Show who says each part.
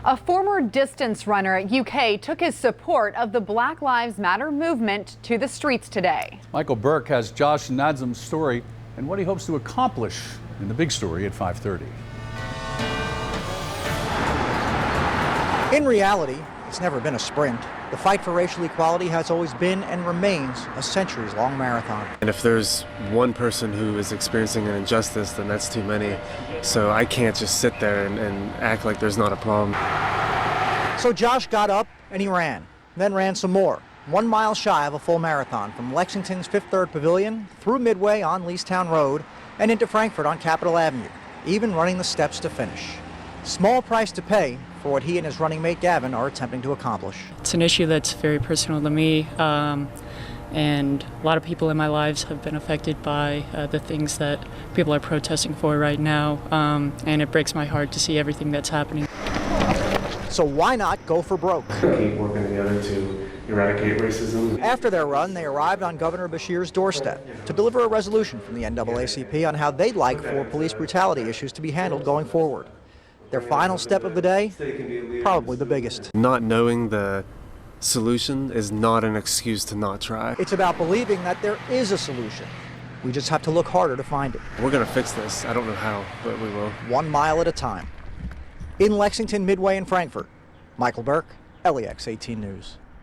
Speaker 1: A former distance runner at UK took his support of the Black Lives Matter movement to the streets today.
Speaker 2: Michael Burke has Josh Nadzam's story and what he hopes to accomplish in the big story at 5:30.
Speaker 3: In reality, it's never been a sprint. The fight for racial equality has always been and remains a centuries-long marathon.
Speaker 4: And if there's one person who is experiencing an injustice, then that's too many. So I can't just sit there and act like there's not a problem.
Speaker 3: So Josh got up and he ran, then ran some more. 1 mile shy of a full marathon from Lexington's Fifth Third Pavilion through Midway on Leestown Road and into Frankfort on Capitol Avenue, even running the steps to finish. Small price to pay for what he and his running mate Gavin are attempting to accomplish.
Speaker 5: It's an issue that's very personal to me, and a lot of people in my lives have been affected by the things that people are protesting for right now, and it breaks my heart to see everything that's happening.
Speaker 3: So why not go for broke?
Speaker 4: Keep working together to eradicate racism.
Speaker 3: After their run, they arrived on Governor Beshear's doorstep to deliver a resolution from the NAACP on how they'd like for police brutality issues to be handled going forward. Their final step of the day, probably the biggest.
Speaker 4: Not knowing the solution is not an excuse to not try.
Speaker 3: It's about believing that there is a solution. We just have to look harder to find it.
Speaker 4: We're going to fix this. I don't know how, but we will.
Speaker 3: 1 mile at a time. In Lexington, Midway, and Frankfort, Michael Burke, LEX 18 News.